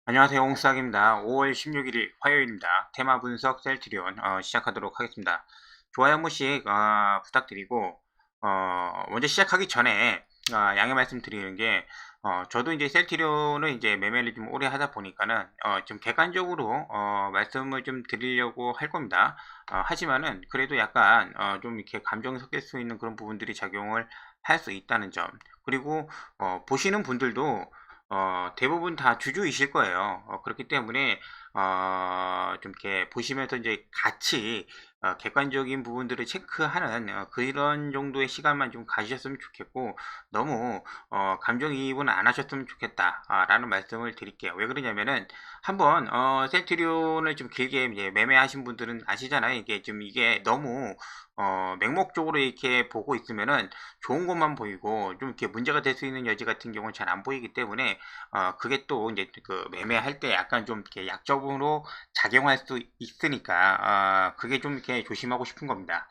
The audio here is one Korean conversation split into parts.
안녕하세요. 옹싹입니다. 5월 16일 화요일입니다. 테마 분석 셀트리온 시작하도록 하겠습니다. 좋아요 한 번씩 부탁드리고 먼저 시작하기 전에 양해 말씀드리는 게 저도 이제 셀트리온을 이제 매매를 좀 오래 하다 보니까는 좀 객관적으로 말씀을 좀 드리려고 할 겁니다. 하지만은 그래도 약간 좀 이렇게 감정이 섞일 수 있는 그런 부분들이 작용을 할 수 있다는 점, 그리고 보시는 분들도 대부분 다 주주이실 거예요. 그렇기 때문에 좀 이렇게 보시면서 이제 같이 객관적인 부분들을 체크하는 그런 정도의 시간만 좀 가지셨으면 좋겠고, 너무 감정이입은 안 하셨으면 좋겠다 라는 말씀을 드릴게요. 왜 그러냐면은 한번 셀트리온을 좀 길게 이제 매매하신 분들은 아시잖아요. 이게 너무 맹목적으로 이렇게 보고 있으면은 좋은 것만 보이고, 좀 이렇게 문제가 될 수 있는 여지 같은 경우는 잘 안 보이기 때문에 그게 또 이제 그 매매할 때 약간 좀 이렇게 약점으로 작용할 수 있으니까 그게 좀 이렇게 조심하고 싶은 겁니다.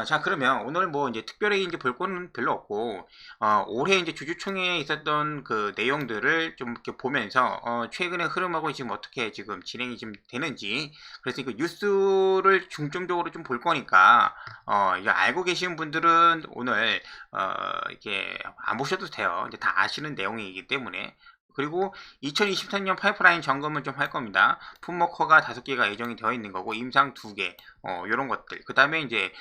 자, 그러면 오늘 뭐 이제 특별히 이제 볼 거는 별로 없고, 올해 이제 주주총회에 있었던 그 내용들을 좀 이렇게 보면서 최근의 흐름하고 지금 어떻게 지금 진행이 좀 되는지, 그래서 이거 뉴스를 중점적으로 좀 볼 거니까 이거 알고 계신 분들은 오늘 이게 안 보셔도 돼요. 이제 다 아시는 내용이기 때문에. 그리고 2023년 파이프라인 점검을 좀 할 겁니다. 품목허가 5개가 예정이 되어 있는 거고, 임상 2개, 요런 것들. 그 다음에 이제,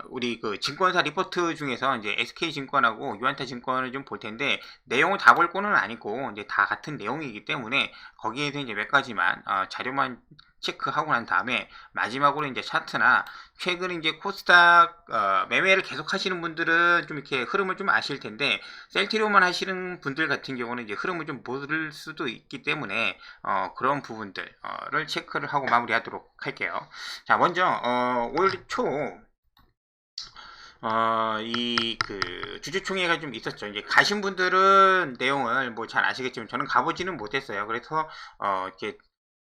우리 그 증권사 리포트 중에서 이제 SK증권하고 유한타증권을 좀 볼 텐데, 내용을 다 볼 거는 아니고, 이제 다 같은 내용이기 때문에, 거기에서 이제 몇 가지만, 자료만 체크하고 난 다음에, 마지막으로 이제 차트나, 최근 이제 코스닥 매매를 계속 하시는 분들은 좀 이렇게 흐름을 좀 아실 텐데, 셀트리온만 하시는 분들 같은 경우는 이제 흐름을 좀 모를 수도 있기 때문에 그런 부분들을 체크를 하고 마무리하도록 할게요. 자, 먼저 올 초 이 그 주주총회가 좀 있었죠. 이제 가신 분들은 내용을 뭐 잘 아시겠지만 저는 가보지는 못했어요. 그래서 이렇게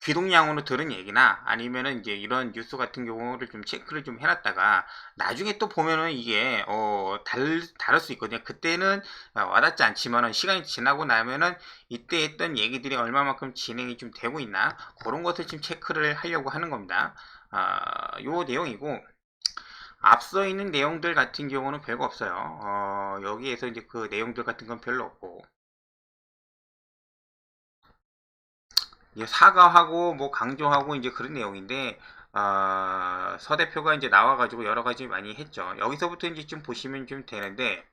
귀동냥으로 들은 얘기나 아니면은 이제 이런 뉴스 같은 경우를 좀 체크를 좀 해놨다가 나중에 또 보면은 이게 다를 수 있거든요. 그때는 와닿지 않지만은 시간이 지나고 나면은 이때 했던 얘기들이 얼마만큼 진행이 좀 되고 있나, 그런 것을 좀 체크를 하려고 하는 겁니다. 요 내용이고, 앞서 있는 내용들 같은 경우는 별거 없어요. 여기에서 이제 그 내용들 같은 건 별로 없고, 이제 사과하고 뭐 강조하고 이제 그런 내용인데, 서 대표가 이제 나와가지고 여러 가지 많이 했죠. 여기서부터 이제 좀 보시면 좀 되는데,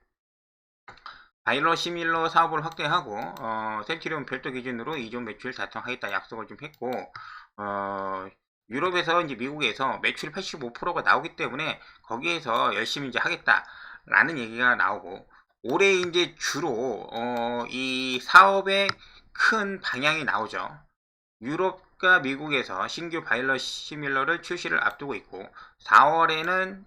바이러 시밀러 사업을 확대하고 센티리온 별도 기준으로 이종 매출 달성하겠다 약속을 좀 했고, 유럽에서 이제 미국에서 매출 85%가 나오기 때문에 거기에서 열심히 이제 하겠다라는 얘기가 나오고, 올해 이제 주로 이 사업의 큰 방향이 나오죠. 유럽과 미국에서 신규 바이러 시밀러를 출시를 앞두고 있고, 4월에는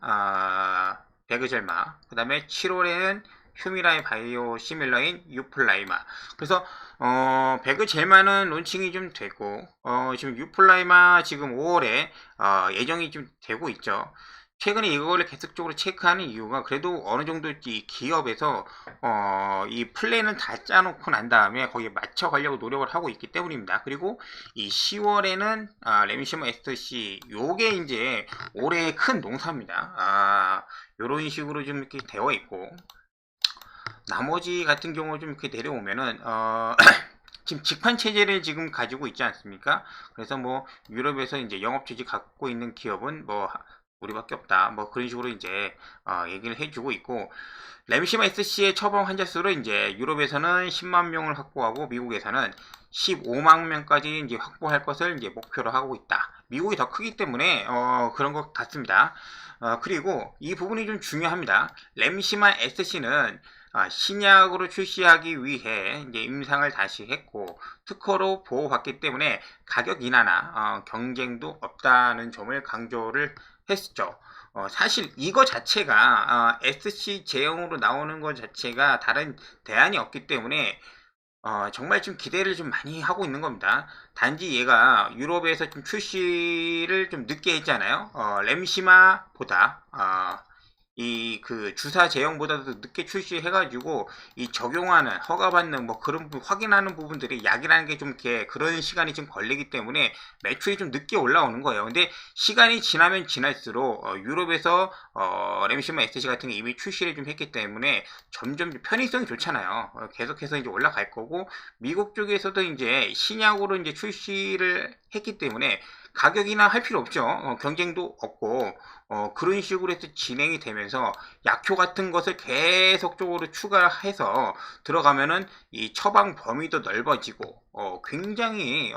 베그젤마, 그 다음에 7월에는 휴미라이 바이오 시밀러인 유플라이마. 그래서 베그젤마는 론칭이 좀 됐고, 지금 유플라이마 지금 5월에 예정이 좀 되고 있죠. 최근에 이거를 계속적으로 체크하는 이유가, 그래도 어느 정도 이 기업에서 이 플랜을 다 짜놓고 난 다음에 거기에 맞춰 가려고 노력을 하고 있기 때문입니다. 그리고 이 10월에는 레미시모 SC, 요게 이제 올해의 큰 농사입니다. 요런 식으로 좀 이렇게 되어 있고, 나머지 같은 경우 좀 이렇게 내려오면은 지금 직판 체제를 지금 가지고 있지 않습니까? 그래서 뭐 유럽에서 이제 영업 체제 갖고 있는 기업은 뭐 우리밖에 없다, 뭐 그런 식으로 이제 얘기를 해주고 있고, 램시마 SC의 처방 환자 수를 이제 유럽에서는 10만 명을 확보하고 미국에서는 15만 명까지 이제 확보할 것을 이제 목표로 하고 있다. 미국이 더 크기 때문에 그런 것 같습니다. 그리고 이 부분이 좀 중요합니다. 램시마 SC는 신약으로 출시하기 위해 이제 임상을 다시 했고, 특허로 보호받기 때문에 가격 인하나 경쟁도 없다는 점을 강조를 했죠. 사실 이거 자체가 SC 제형으로 나오는 것 자체가 다른 대안이 없기 때문에 정말 좀 기대를 좀 많이 하고 있는 겁니다. 단지 얘가 유럽에서 좀 출시를 좀 늦게 했잖아요. 램시마보다 이 그 주사 제형보다도 늦게 출시해가지고 이 적용하는 허가받는 뭐 그런 확인하는 부분들이 약이라는 게 좀 이렇게 그런 시간이 좀 걸리기 때문에 매출이 좀 늦게 올라오는 거예요. 근데 시간이 지나면 지날수록 유럽에서 램시마 SC 같은 게 이미 출시를 좀 했기 때문에 점점 편의성이 좋잖아요. 계속해서 이제 올라갈 거고 미국 쪽에서도 이제 신약으로 이제 출시를 했기 때문에 가격이나 할 필요 없죠. 경쟁도 없고 그런 식으로 해서 진행이 되면서 약효 같은 것을 계속적으로 추가해서 들어가면은 이 처방 범위도 넓어지고 굉장히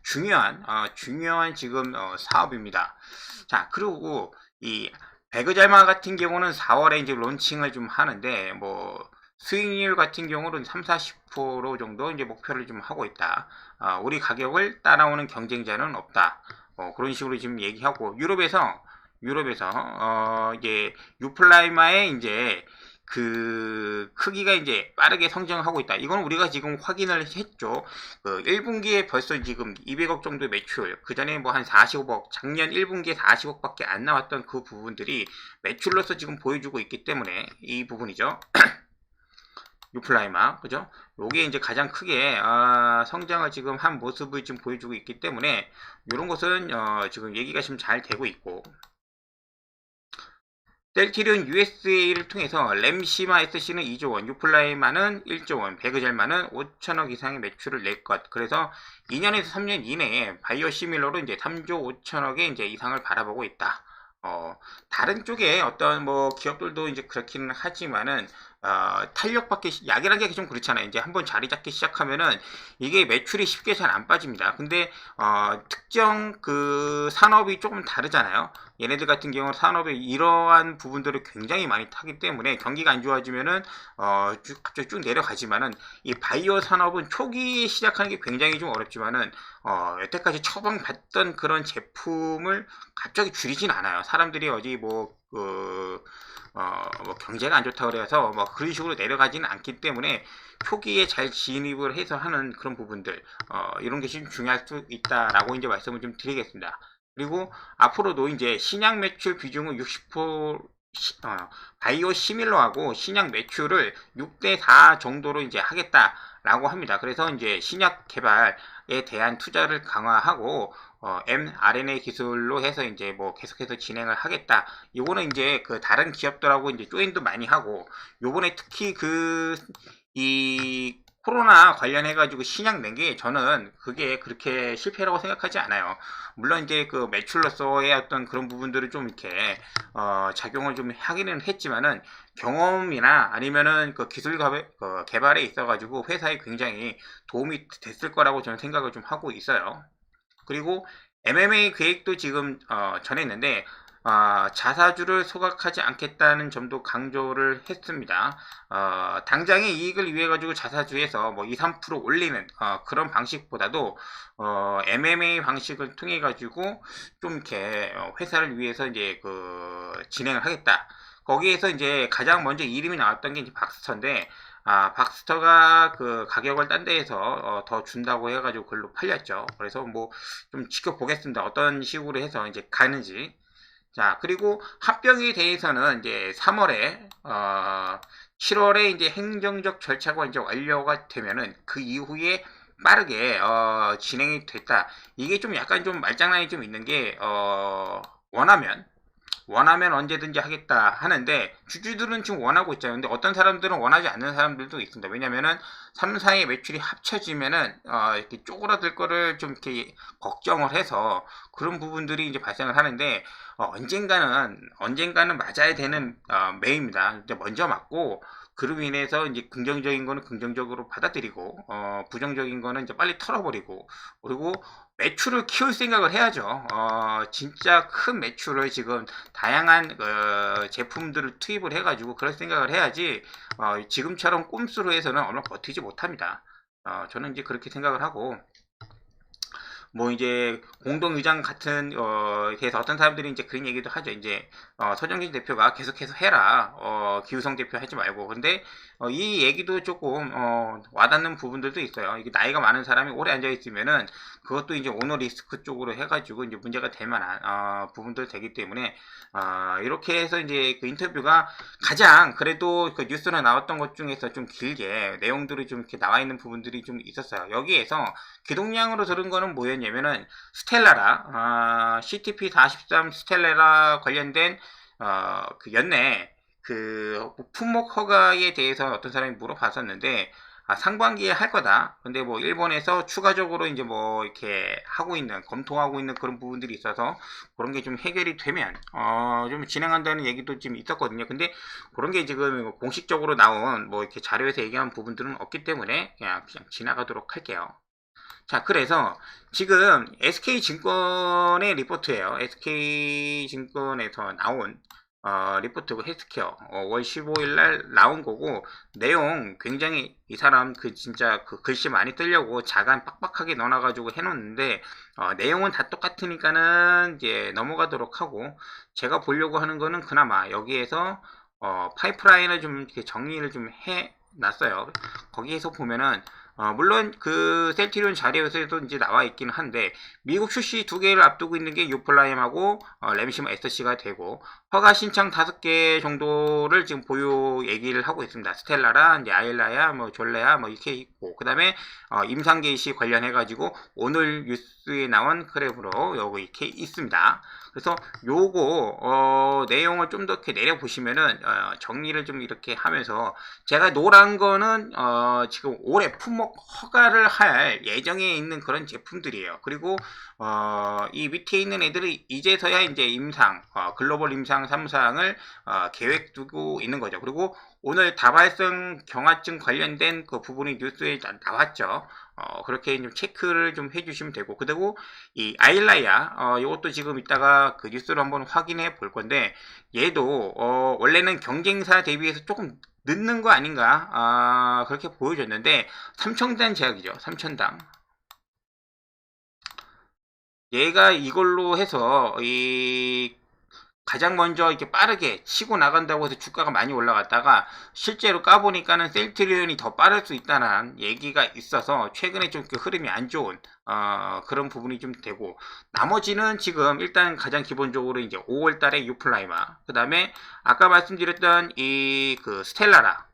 중요한 지금 사업입니다. 자, 그리고 이 배그잘마 같은 경우는 4월에 이제 론칭을 좀 하는데 뭐 수익률 같은 경우는 3, 40% 정도 이제 목표를 좀 하고 있다. 우리 가격을 따라오는 경쟁자는 없다. 그런 식으로 지금 얘기하고 유럽에서 이제 유플라이마의 이제 그 크기가 이제 빠르게 성장하고 있다. 이건 우리가 지금 확인을 했죠. 1분기에 벌써 지금 200억 정도의 매출, 그 전에 뭐 한 45억, 작년 1분기에 40억밖에 안 나왔던 그 부분들이 매출로서 지금 보여주고 있기 때문에 이 부분이죠. 유플라이마, 그죠? 요게 이제 가장 크게 성장을 지금 한 모습을 지금 보여주고 있기 때문에 이런 것은 지금 얘기가 지금 잘 되고 있고, 셀트리온 USA를 통해서 램시마 SC는 2조원, 유플라이마는 1조원, 배그젤마는 5천억 이상의 매출을 낼 것. 그래서 2년에서 3년 이내에 바이오시밀러로 이제 3조 5천억의 이제 이상을 바라보고 있다. 다른 쪽에 어떤 뭐 기업들도 이제 그렇기는 하지만은 탄력받기 약이라는 게 좀 그렇잖아요. 이제 한번 자리 잡기 시작하면은 이게 매출이 쉽게 잘 안 빠집니다. 근데 특정 그 산업이 조금 다르잖아요. 얘네들 같은 경우는 산업의 이러한 부분들을 굉장히 많이 타기 때문에 경기가 안 좋아지면은 갑자기 쭉 내려가지만은 이 바이오 산업은 초기에 시작하는 게 굉장히 좀 어렵지만은 여태까지 처방받던 그런 제품을 갑자기 줄이진 않아요. 사람들이 어디 뭐 경제가 안 좋다고 그래서 뭐 그런 식으로 내려가지는 않기 때문에 초기에 잘 진입을 해서 하는 그런 부분들 이런 게 좀 중요할 수 있다라고 이제 말씀을 좀 드리겠습니다. 그리고 앞으로도 이제 신약 매출 비중은 60% 바이오 시밀러하고 신약 매출을 6대4 정도로 이제 하겠다라고 합니다. 그래서 이제 신약 개발에 대한 투자를 강화하고 mRNA 기술로 해서 이제 뭐 계속해서 진행을 하겠다. 이거는 이제 그 다른 기업들하고 이제 조인도 많이 하고 요번에 특히 이 코로나 관련해가지고 신약 낸 게 저는 그게 그렇게 실패라고 생각하지 않아요. 물론 이제 그 매출로서의 어떤 그런 부분들을 좀 이렇게 작용을 좀 하기는 했지만은 경험이나 아니면은 그 기술 개발에 있어가지고 회사에 굉장히 도움이 됐을 거라고 저는 생각을 좀 하고 있어요. 그리고 MMA 계획도 지금 전했는데 자사주를 소각하지 않겠다는 점도 강조를 했습니다. 당장의 이익을 위해 가지고 자사주에서 뭐 2, 3% 올리는 그런 방식보다도 MMA 방식을 통해 가지고 좀 이렇게 회사를 위해서 이제 그 진행을 하겠다. 거기에서 이제 가장 먼저 이름이 나왔던 게 이제 박스터인데 박스터가 그 가격을 딴 데에서 더 준다고 해가지고 글로 팔렸죠. 그래서 뭐 좀 지켜보겠습니다. 어떤 식으로 해서 이제 가는지. 자, 그리고 합병에 대해서는 이제 3월에 7월에 이제 행정적 절차가 이제 완료가 되면은 그 이후에 빠르게 진행이 됐다. 이게 좀 약간 좀 말장난이 좀 있는 게 원하면 언제든지 하겠다 하는데 주주들은 지금 원하고 있잖아요. 근데 어떤 사람들은 원하지 않는 사람들도 있습니다. 왜냐면은 3사의 매출이 합쳐지면은 이렇게 쪼그라들 거를 좀 이렇게 걱정을 해서 그런 부분들이 이제 발생을 하는데 언젠가는 맞아야 되는 매입니다. 먼저 맞고 그로 인해서 이제 긍정적인 거는 긍정적으로 받아들이고 부정적인 거는 이제 빨리 털어버리고 그리고 매출을 키울 생각을 해야죠. 진짜 큰 매출을 지금 다양한 제품들을 투입을 해가지고 그럴 생각을 해야지 지금처럼 꼼수로 해서는 얼마 버티지 못합니다. 저는 이제 그렇게 생각을 하고 뭐 이제 공동의장 같은 그래서 어떤 사람들이 이제 그런 얘기도 하죠. 이제 서정진 대표가 계속해서 해라. 기우성 대표 하지 말고. 근데 이 얘기도 조금 와닿는 부분들도 있어요. 이게 나이가 많은 사람이 오래 앉아 있으면은 그것도 이제 오너 리스크 쪽으로 해가지고 이제 문제가 될 만한 부분들 되기 때문에 이렇게 해서 이제 그 인터뷰가 가장 그래도 그 뉴스에 나왔던 것 중에서 좀 길게 내용들이 좀 이렇게 나와 있는 부분들이 좀 있었어요. 여기에서 기동량으로 들은 거는 뭐였냐면은 스텔라라 CTP-43 스텔라라 관련된 그 연내 그 품목 허가에 대해서 어떤 사람이 물어봤었는데 상반기에 할 거다. 근데 뭐 일본에서 추가적으로 이제 뭐 이렇게 하고 있는 검토하고 있는 그런 부분들이 있어서 그런 게 좀 해결이 되면 좀 진행한다는 얘기도 좀 있었거든요. 근데 그런 게 지금 공식적으로 나온 뭐 이렇게 자료에서 얘기한 부분들은 없기 때문에 그냥 지나가도록 할게요. 자, 그래서 지금 SK증권의 리포트예요. SK증권에서 나온 리포트고 헬스케어 월 15일 날 나온 거고 내용 굉장히 이 사람 그 진짜 그 글씨 많이 뜨려고 자간 빡빡하게 넣어놔가지고 해놓는데 내용은 다 똑같으니까는 이제 넘어가도록 하고 제가 보려고 하는 거는 그나마 여기에서 파이프라인을 좀 이렇게 정리를 좀 해놨어요. 거기에서 보면은 물론 그 셀트리온 자료에서도 이제 나와 있기는 한데 미국 출시 2개를 앞두고 있는 게 유플라임하고 램시모 SC가 되고 허가 신청 5개 정도를 지금 보유 얘기를 하고 있습니다. 스텔라라, 이제 아일라야, 뭐 졸레야, 뭐 이렇게 있고 그 다음에 임상 게이시 관련해 가지고 오늘 뉴스에 나온 그래프로 여기 이렇게 있습니다. 그래서 요거 내용을 좀 더 이렇게 내려 보시면은 정리를 좀 이렇게 하면서 제가 노란 거는 지금 올해 품목 허가를 할 예정에 있는 그런 제품들이에요. 그리고 이 밑에 있는 애들이 이제서야 이제 임상 글로벌 임상 3상을 계획 두고 있는 거죠. 그리고 오늘 다발성 경화증 관련된 그 부분이 뉴스에 나왔죠. 그렇게 좀 체크를 좀 해주시면 되고, 그리고 이 아일라야, 이것도 지금 이따가 그 뉴스로 한번 확인해 볼 건데, 얘도 원래는 경쟁사 대비해서 조금 늦는 거 아닌가, 그렇게 보여줬는데, 삼청당 제약이죠. 삼천당. 얘가 이걸로 해서 가장 먼저 이렇게 빠르게 치고 나간다고 해서 주가가 많이 올라갔다가 실제로 까보니까는 셀트리온이 더 빠를 수 있다는 얘기가 있어서 최근에 좀 그 흐름이 안 좋은 그런 부분이 좀 되고 나머지는 지금 일단 가장 기본적으로 이제 5월 달에 유플라이마 그 다음에 아까 말씀드렸던 이 그 스텔라라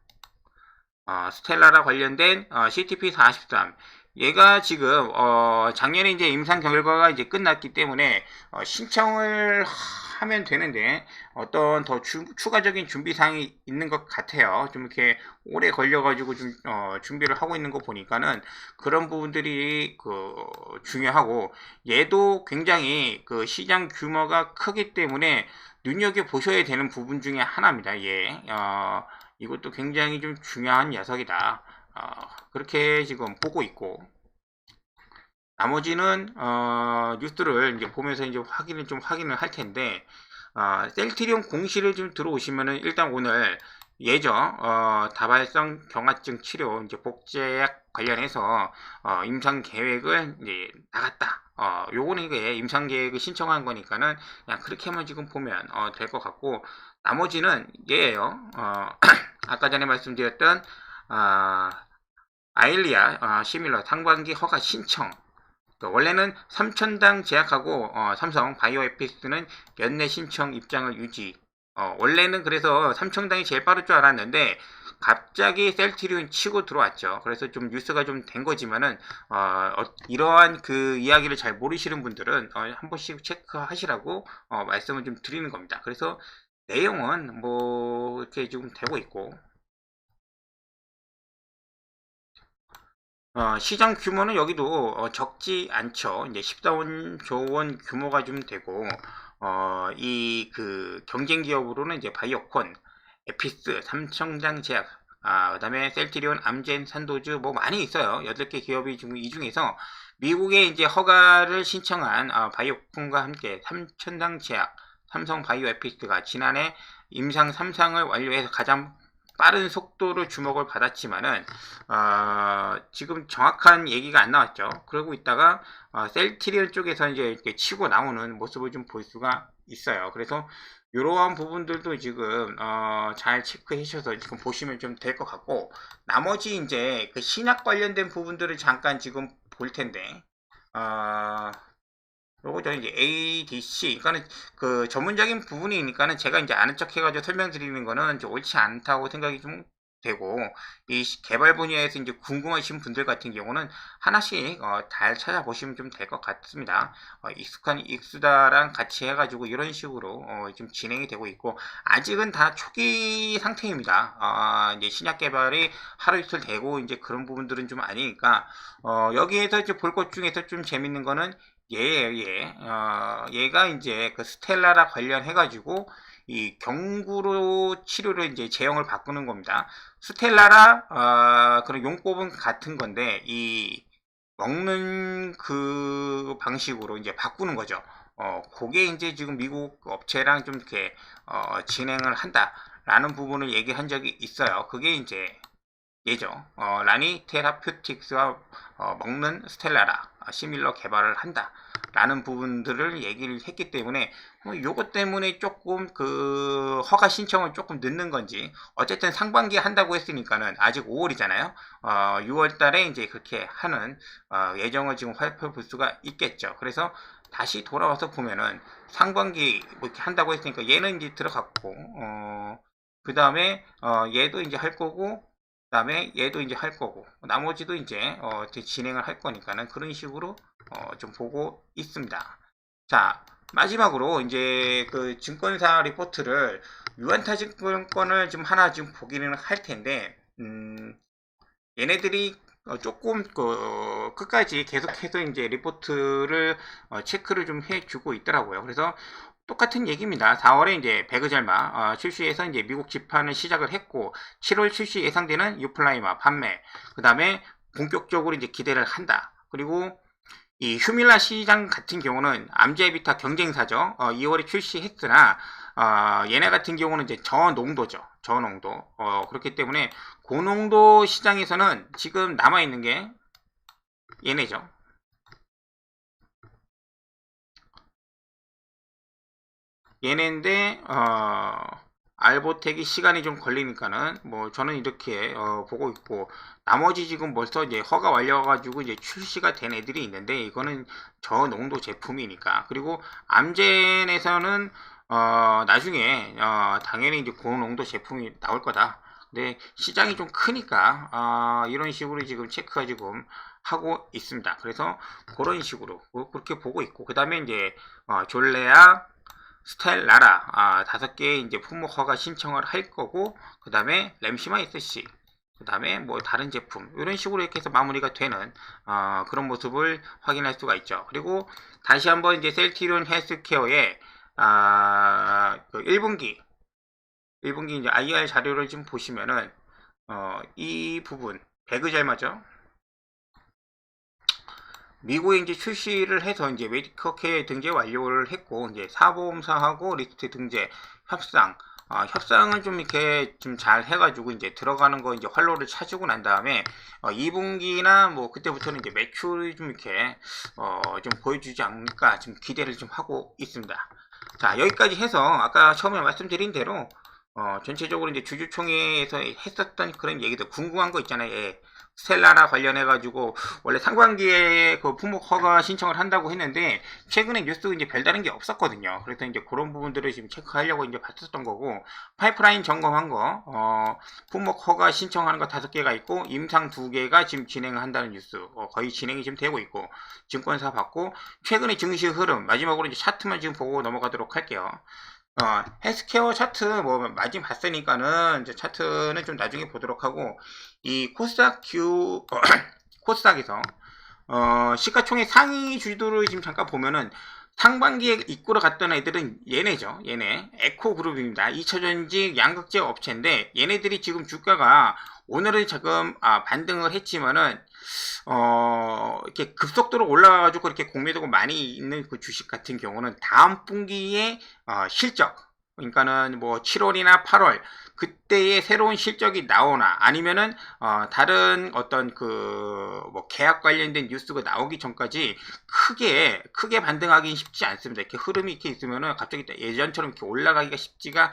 스텔라라 관련된 CTP-43 얘가 지금 작년에 이제 임상 결과가 이제 끝났기 때문에 신청을 하면 되는데 어떤 더 추가적인 준비 사항이 있는 것 같아요. 좀 이렇게 오래 걸려가지고 좀 준비를 하고 있는 거 보니까는 그런 부분들이 그 중요하고 얘도 굉장히 그 시장 규모가 크기 때문에 눈여겨 보셔야 되는 부분 중에 하나입니다. 예, 이것도 굉장히 좀 중요한 녀석이다. 그렇게 지금 보고 있고 나머지는 뉴스를 이제 보면서 이제 확인을 할 텐데 셀트리온 공시를 좀 들어오시면은 일단 오늘 예정 다발성 경화증 치료 이제 복제약 관련해서 임상 계획을 이제 나갔다. 요거는 이게 임상 계획을 신청한 거니까는 그냥 그렇게만 지금 보면 될 것 같고 나머지는 얘예요. 아까 전에 말씀드렸던 아일리아 시밀러 상반기 허가 신청 원래는 삼천당 제약하고 삼성 바이오에픽스는 연내 신청 입장을 유지 원래는 그래서 삼천당이 제일 빠를 줄 알았는데 갑자기 셀트리온 치고 들어왔죠. 그래서 좀 뉴스가 좀 된 거지만은 이러한 그 이야기를 잘 모르시는 분들은 한 번씩 체크하시라고 말씀을 좀 드리는 겁니다. 그래서 내용은 뭐 이렇게 지금 되고 있고 시장 규모는 여기도 적지 않죠. 이제 14조 원 규모가 좀 되고 이 그 경쟁 기업으로는 이제 바이오콘, 에피스, 삼성장 제약, 그다음에 셀트리온, 암젠, 산도즈 뭐 많이 있어요. 8개 기업이 지금 이 중에서 미국에 이제 허가를 신청한 바이오콘과 함께 삼천당 제약, 삼성 바이오에피스가 지난해 임상 3상을 완료해서 가장 빠른 속도로 주목을 받았지만은 지금 정확한 얘기가 안 나왔죠. 그러고 있다가 셀트리온 쪽에서 이제 이렇게 치고 나오는 모습을 좀 볼 수가 있어요. 그래서 이러한 부분들도 지금 잘 체크해 주셔서 지금 보시면 좀 될 것 같고, 나머지 이제 그 신약 관련된 부분들을 잠깐 지금 볼 텐데, 요거 저 이제 ADC, 그러니까는 그 전문적인 부분이니까는 제가 이제 아는 척 해가지고 설명드리는 거는 이제 옳지 않다고 생각이 좀 되고, 이 개발 분야에서 이제 궁금하신 분들 같은 경우는 하나씩 잘 찾아보시면 좀 될 것 같습니다. 익수다랑 같이 해가지고 이런 식으로 좀 진행이 되고 있고, 아직은 다 초기 상태입니다. 이제 신약 개발이 하루 이틀 되고 이제 그런 부분들은 좀 아니니까, 여기에서 이제 볼 것 중에서 좀 재밌는 거는 얘가 이제 그 스텔라라 관련해가지고 이 경구로 치료를 이제 제형을 바꾸는 겁니다. 스텔라라 그런 용법은 같은 건데 이 먹는 그 방식으로 이제 바꾸는 거죠. 그게 이제 지금 미국 업체랑 좀 이렇게 진행을 한다라는 부분을 얘기한 적이 있어요. 그게 이제 예죠. 라니 테라퓨틱스와 먹는 스텔라라 시밀러 개발을 한다 라는 부분들을 얘기를 했기 때문에 요것 때문에 조금 그 허가 신청을 조금 늦는 건지, 어쨌든 상반기에 한다고 했으니까는 아직 5월이잖아요. 6월 달에 이제 그렇게 하는 예정을 지금 살펴볼 수가 있겠죠. 그래서 다시 돌아와서 보면은 상반기 뭐 이렇게 한다고 했으니까 얘는 이제 들어갔고, 그 다음에 얘도 이제 할 거고, 그 다음에 얘도 이제 할 거고, 나머지도 이제 진행을 할 거니까는 그런 식으로 좀 보고 있습니다. 자, 마지막으로 이제 그 증권사 리포트를 유안타증권을 좀 하나 좀 보기는 할 텐데, 얘네들이 조금 끝까지 계속해서 이제 리포트를 체크를 좀 해주고 있더라고요. 그래서 똑같은 얘기입니다. 4월에 이제 배그젤마 출시해서 이제 미국 집판을 시작을 했고, 7월 출시 예상되는 유플라이마 판매, 그 다음에 본격적으로 이제 기대를 한다. 그리고 이 휴밀라 시장 같은 경우는 암제비타 경쟁사죠. 2월에 출시했으나 얘네 같은 경우는 이제 저농도죠. 저농도. 그렇기 때문에 고농도 시장에서는 지금 남아 있는 게 얘네죠. 얘네인데 알보텍이 시간이 좀 걸리니까는 뭐 저는 이렇게 보고 있고, 나머지 지금 벌써 이제 허가 완료가지고 이제 출시가 된 애들이 있는데 이거는 저농도 제품이니까. 그리고 암젠에서는 나중에 당연히 이제 고농도 제품이 나올 거다. 근데 시장이 좀 크니까 이런 식으로 지금 체크가 지금 하고 있습니다. 그래서 그런 식으로 그렇게 보고 있고, 그 다음에 이제 졸레아 스텔라라 5개의 이제 품목 허가 신청을 할 거고, 그 다음에 램시마 SC, 그 다음에 뭐 다른 제품 이런 식으로 이렇게 해서 마무리가 되는 그런 모습을 확인할 수가 있죠. 그리고 다시 한번 이제 셀트리온 헬스케어의 그 1분기 이제 IR 자료를 좀 보시면은 이 부분 배그젤마죠. 미국에 이제 출시를 해서 이제 메디커케 등재 완료를 했고, 이제 사보험사하고 리스트 등재 협상, 협상을 좀 이렇게 좀 잘 해가지고 이제 들어가는 거 이제 활로를 찾고 난 다음에 2분기나 뭐 그때부터는 이제 매출이 좀 이렇게 좀 보여주지 않을까 지금 기대를 좀 하고 있습니다. 자, 여기까지 해서 아까 처음에 말씀드린 대로 전체적으로 이제 주주총회에서 했었던 그런 얘기들 궁금한 거 있잖아요. 예. 스텔라라 관련해가지고 원래 상반기에 그 품목 허가 신청을 한다고 했는데 최근에 뉴스 이제 별다른 게 없었거든요. 그래서 이제 그런 부분들을 지금 체크하려고 이제 봤었던 거고, 파이프라인 점검한 거 품목 허가 신청하는 거 5개가 있고 임상 2개가 지금 진행을 한다는 뉴스 거의 진행이 지금 되고 있고, 증권사 받고 최근에 증시 흐름 마지막으로 이제 차트만 지금 보고 넘어가도록 할게요. 헬스케어 차트 뭐 많이 봤으니까는 이제 차트는 좀 나중에 보도록 하고, 이 코스닥 코스닥에서 시가총액 상위 주주들을 지금 잠깐 보면은 상반기에 이끌어 갔던 애들은 얘네죠. 얘네 에코그룹입니다. 2차전지 양극재 업체인데 얘네들이 지금 주가가 오늘은 지금 반등을 했지만은 이렇게 급속도로 올라가가지고 이렇게 공매도가 많이 있는 그 주식 같은 경우는 다음 분기에 실적 그러니까는 뭐 7월이나 8월 그때의 새로운 실적이 나오나 아니면은 다른 어떤 그 뭐 계약 관련된 뉴스가 나오기 전까지 크게 반등하기는 쉽지 않습니다. 이렇게 흐름이 이렇게 있으면은 갑자기 예전처럼 이렇게 올라가기가 쉽지가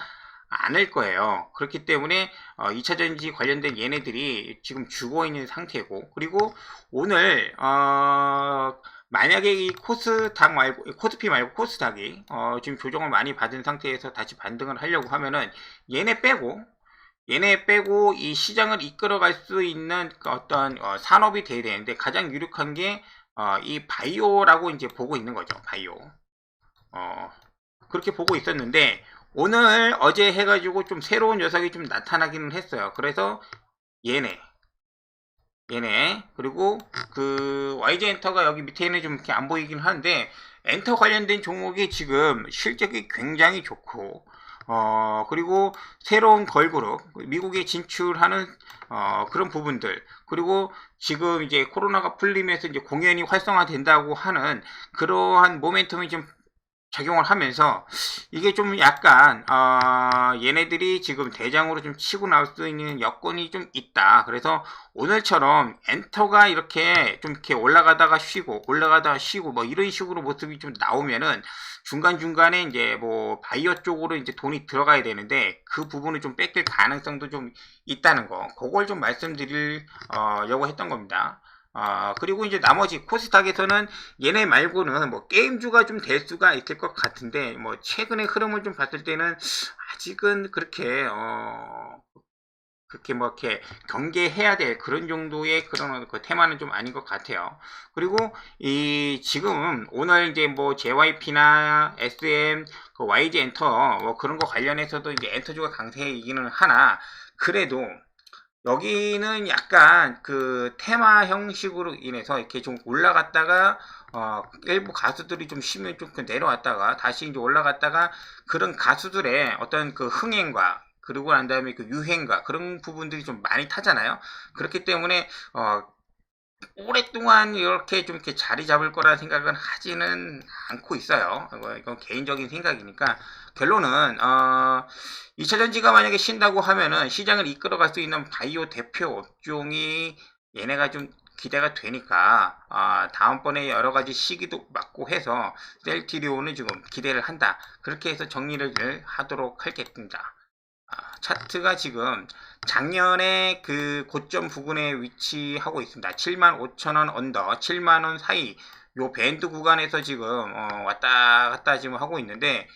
않을 거예요. 그렇기 때문에 2차전지 관련된 얘네들이 지금 죽어 있는 상태고, 그리고 오늘 만약에 이 코스닥 말고 코스피 말고 코스닥이 지금 조정을 많이 받은 상태에서 다시 반등을 하려고 하면은 얘네 빼고 이 시장을 이끌어갈 수 있는 그 어떤 산업이 돼야 되는데, 가장 유력한 게 이 바이오라고 이제 보고 있는 거죠. 바이오. 그렇게 보고 있었는데 오늘 어제 해가지고 좀 새로운 녀석이 좀 나타나기는 했어요. 그래서 얘네 그리고 그 YG 엔터가 여기 밑에는 좀 이렇게 안 보이긴 하는데, 엔터 관련된 종목이 지금 실적이 굉장히 좋고 그리고 새로운 걸그룹 미국에 진출하는 그런 부분들, 그리고 지금 이제 코로나가 풀리면서 이제 공연이 활성화된다고 하는 그러한 모멘텀이 좀 작용을 하면서 이게 좀 약간 얘네들이 지금 대장으로 좀 치고 나올 수 있는 여건이 좀 있다. 그래서 오늘처럼 엔터가 이렇게 좀 이렇게 올라가다가 쉬고 뭐 이런 식으로 모습이 좀 나오면은 중간중간에 이제 뭐 바이오 쪽으로 이제 돈이 들어가야 되는데 그 부분을 좀 뺏길 가능성도 좀 있다는 거, 그걸 좀 말씀드리려고 했던 겁니다. 그리고 이제 나머지 코스닥에서는 얘네 말고는 뭐 게임주가 좀 될 수가 있을 것 같은데, 뭐 최근의 흐름을 좀 봤을 때는 아직은 그렇게 뭐 이렇게 경계해야 될 그런 정도의 그런 그 테마는 좀 아닌 것 같아요. 그리고 이 지금 오늘 이제 뭐 JYP나 SM, 그 YG 엔터 뭐 그런 거 관련해서도 이제 엔터주가 강세이기는 하나, 그래도 여기는 약간 그 테마 형식으로 인해서 이렇게 좀 올라갔다가 일부 가수들이 좀 쉬면 좀 내려왔다가 다시 이제 올라갔다가, 그런 가수들의 어떤 그 흥행과 그리고 난 다음에 그 유행과 그런 부분들이 좀 많이 타잖아요. 그렇기 때문에 오랫동안 이렇게 좀 이렇게 자리 잡을 거라는 생각은 하지는 않고 있어요. 이건 개인적인 생각이니까. 결론은 2차전지가 만약에 쉰다고 하면은 시장을 이끌어갈 수 있는 바이오 대표 업종이 얘네가 좀 기대가 되니까 다음번에 여러가지 시기도 맞고 해서 셀트리온은 지금 기대를 한다. 그렇게 해서 정리를 하도록 하겠습니다. 차트가 지금 작년에 그 고점 부근에 위치하고 있습니다. 75,000원 언더, 7만원 사이 요 밴드 구간에서 지금 왔다 갔다 지금 하고 있는데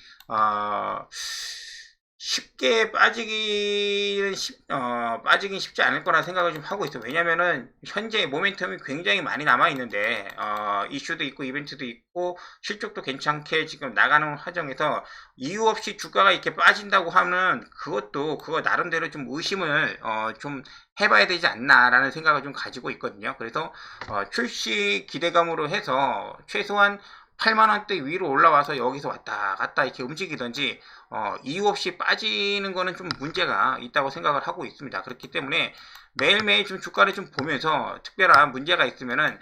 쉽게 빠지긴 쉽지 않을 거라 생각을 좀 하고 있어요. 왜냐면은 현재 모멘텀이 굉장히 많이 남아 있는데 이슈도 있고 이벤트도 있고 실적도 괜찮게 지금 나가는 과정에서 이유 없이 주가가 이렇게 빠진다고 하면 그거 나름대로 좀 의심을 좀 해봐야 되지 않나라는 생각을 좀 가지고 있거든요. 그래서 출시 기대감으로 해서 최소한 8만원대 위로 올라와서 여기서 왔다 갔다 이렇게 움직이든지 이유 없이 빠지는 거는 좀 문제가 있다고 생각을 하고 있습니다. 그렇기 때문에 매일매일 좀 주가를 좀 보면서 특별한 문제가 있으면은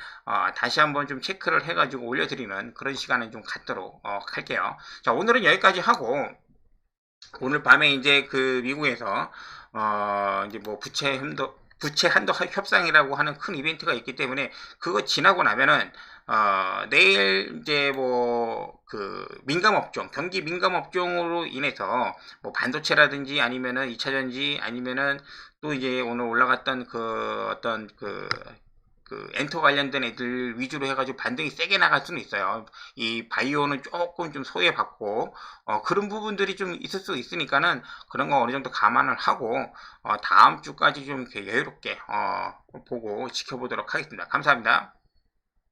다시 한번 좀 체크를 해가지고 올려드리는 그런 시간을 좀 갖도록 할게요. 자, 오늘은 여기까지 하고, 오늘 밤에 이제 그 미국에서 이제 뭐 부채 한도 협상이라고 하는 큰 이벤트가 있기 때문에 그거 지나고 나면은 내일 이제 뭐 그 민감업종, 경기 민감업종으로 인해서 뭐 반도체라든지 아니면은 2차전지 아니면은 또 이제 오늘 올라갔던 그 어떤 그 엔터 관련된 애들 위주로 해가지고 반등이 세게 나갈 수는 있어요. 이 바이오는 조금 좀 소외받고 그런 부분들이 좀 있을 수 있으니까는 그런 거 어느 정도 감안을 하고 다음 주까지 좀 이렇게 여유롭게 보고 지켜보도록 하겠습니다. 감사합니다.